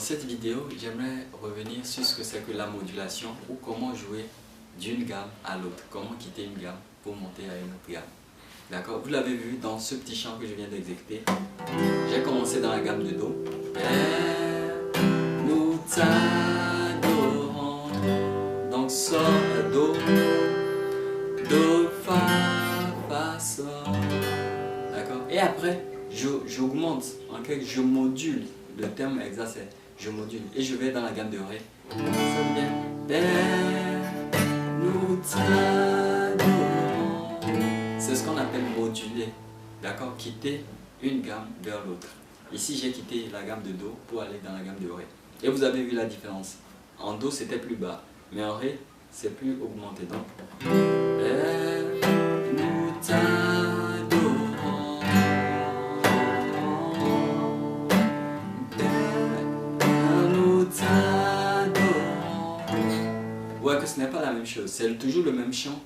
cette vidéo, j'aimerais revenir sur ce que c'est que la modulation ou comment jouer d'une gamme à l'autre, comment quitter une gamme pour monter à une autre gamme. D'accord? Vous l'avez vu dans ce petit chant que je viens d'exécuter. J'ai commencé dans la gamme de Do. Père, nous t'adorons. Donc Sol, Do, Do, Fa, Fa, Sol. D'accord? Et après, j'augmente, en quelque sorte, je module. Le terme exact c'est je module. Et je vais dans la gamme de Ré. Ça devient Père, nous t'adorons. C'est ce qu'on appelle moduler. D'accord? Quitter une gamme vers l'autre. Ici, j'ai quitté la gamme de Do pour aller dans la gamme de Ré. Et vous avez vu la différence. En Do, c'était plus bas. Mais en Ré, c'est plus augmenté. Donc, Père, nous t'adorons. Père, nous t'adorons. Ouais, que ce n'est pas la même chose. C'est toujours le même chant.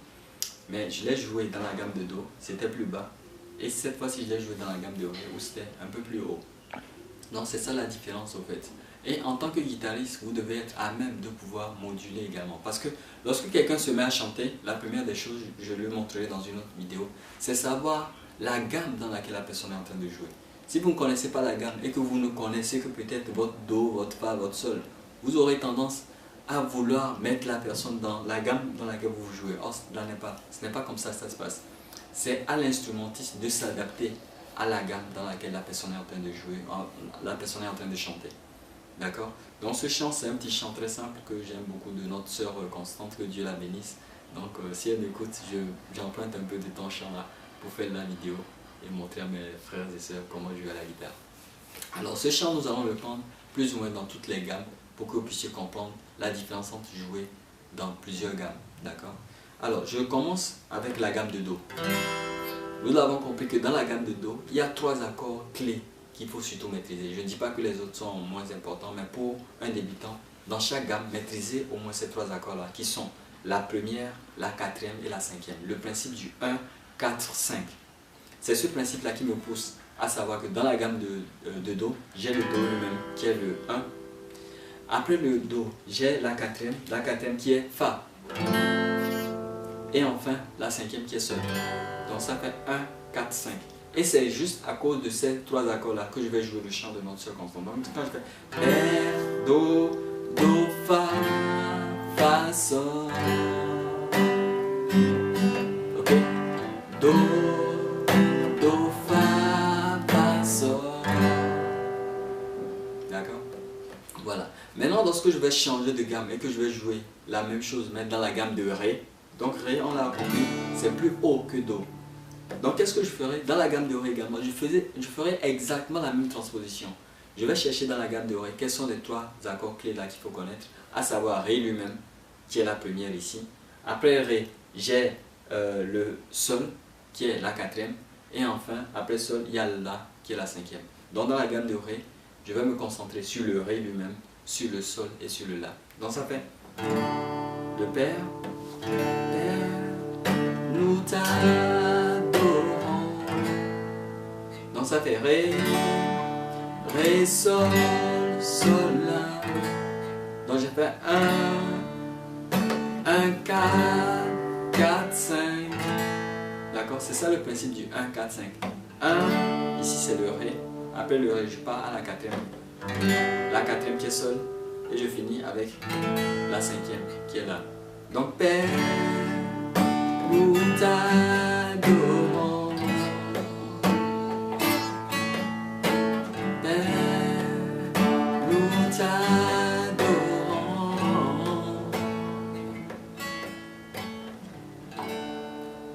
Mais je l'ai joué dans la gamme de Do, c'était plus bas. Et cette fois-ci, je l'ai joué dans la gamme de Ré, où c'était un peu plus haut. Donc c'est ça la différence au fait. Et en tant que guitariste, vous devez être à même de pouvoir moduler également. Parce que lorsque quelqu'un se met à chanter, la première des choses, je le montrerai dans une autre vidéo, c'est savoir la gamme dans laquelle la personne est en train de jouer. Si vous ne connaissez pas la gamme et que vous ne connaissez que peut-être votre Do, votre Fa, votre Sol, vous aurez tendance à vouloir mettre la personne dans la gamme dans laquelle vous jouez. Or, ce n'est pas comme ça que ça se passe. C'est à l'instrumentiste de s'adapter à la gamme dans laquelle la personne est en train de jouer, la personne est en train de chanter. D'accord? Donc ce chant, c'est un petit chant très simple que j'aime beaucoup de notre sœur Constante, que Dieu la bénisse. Donc si elle m'écoute, j'emprunte un peu de ton chant là pour faire la vidéo et montrer à mes frères et sœurs comment jouer à la guitare. Alors ce chant, nous allons le prendre plus ou moins dans toutes les gammes pour que vous puissiez comprendre la différence entre jouer dans plusieurs gammes. D'accord? Alors, je commence avec la gamme de Do. Nous avons compris que dans la gamme de Do, il y a 3 accords clés qu'il faut surtout maîtriser. Je ne dis pas que les autres sont moins importants, mais pour un débutant, dans chaque gamme, maîtriser au moins ces 3 accords-là, qui sont la première, la quatrième et la cinquième. Le principe du 1, 4, 5. C'est ce principe-là qui me pousse à savoir que dans la gamme de Do, j'ai le Do lui-même, qui est le 1. Après le Do, j'ai la quatrième qui est Fa. Et enfin, la cinquième qui est Sol. Donc ça fait 1, 4, 5. Et c'est juste à cause de ces 3 accords-là que je vais jouer le chant de notre sœur Constante. Donc quand je fais Père, Do, Do, Fa, Fa, Sol. Ok? Do, Do, Fa, Fa, Sol. D'accord? Voilà. Maintenant, lorsque je vais changer de gamme et que je vais jouer la même chose, mais dans la gamme de Ré, donc Ré, on l'a compris, c'est plus haut que Do. Donc qu'est-ce que je ferai dans la gamme de Ré également? Je ferai exactement la même transposition. Je vais chercher dans la gamme de Ré quels sont les 3 accords clés là qu'il faut connaître, à savoir Ré lui-même, qui est la première ici. Après Ré, j'ai le Sol, qui est la quatrième. Et enfin, après Sol, il y a La, qui est la cinquième. Donc dans la gamme de Ré, je vais me concentrer sur le Ré lui-même, sur le Sol et sur le La. Donc ça fait le Père, nous t'adorons. Donc ça fait Ré, Ré, Sol, Sol, La. Donc j'ai fait 1, 4, 4, 5. D'accord? C'est ça le principe du 1, 4, 5. 1, ici c'est le Ré. Après le Ré, je pars à la quatrième. La quatrième qui est Sol. Et je finis avec la cinquième qui est là. Donc Père, nous t'adorons. Père, nous t'adorons.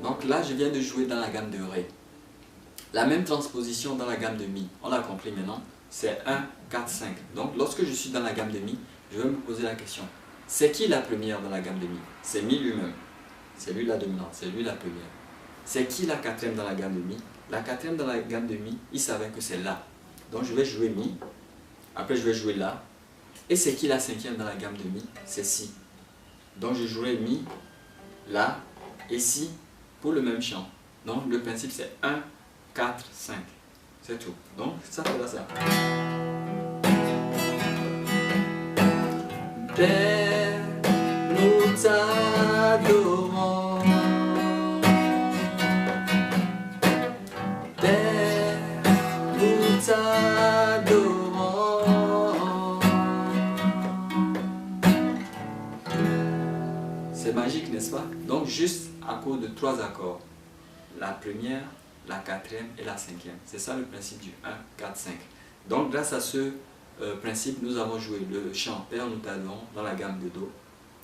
Donc là, je viens de jouer dans la gamme de Ré. La même transposition dans la gamme de Mi. On l'a compris maintenant. C'est 1, 4, 5. Donc lorsque je suis dans la gamme de Mi, je vais me poser la question. C'est qui la première dans la gamme de Mi? C'est Mi lui-même. C'est lui la dominante, c'est lui la première. C'est qui la quatrième dans la gamme de Mi? La quatrième dans la gamme de Mi, il savait que c'est La. Donc je vais jouer Mi. Après je vais jouer La. Et c'est qui la cinquième dans la gamme de Mi? C'est Si. Donc je jouerai Mi, La et Si pour le même chant. Donc le principe c'est 1, 4, 5. C'est tout. Donc ça fait là ça. Père, nous t'adorons. Père, nous t'adorons. C'est magique, n'est-ce pas? Donc juste à cause de 3 accords. La première, la quatrième et la cinquième. C'est ça le principe du 1, 4, 5. Donc grâce à ce principe, nous avons joué le chant Père, nous t'adorons dans la gamme de Do,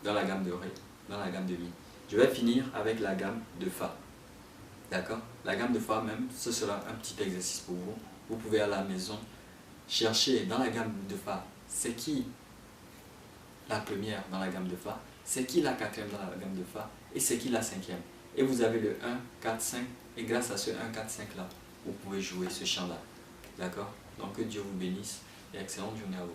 dans la gamme de Ré, dans la gamme de Mi. Je vais finir avec la gamme de Fa. D'accord? La gamme de Fa même, ce sera un petit exercice pour vous. Vous pouvez à la maison chercher dans la gamme de Fa, c'est qui la première dans la gamme de Fa, c'est qui la quatrième dans la gamme de Fa et c'est qui la cinquième. Et vous avez le 1, 4, 5 et grâce à ce 1, 4, 5 là, vous pouvez jouer ce chant là. D'accord? Donc que Dieu vous bénisse et excellente journée à vous.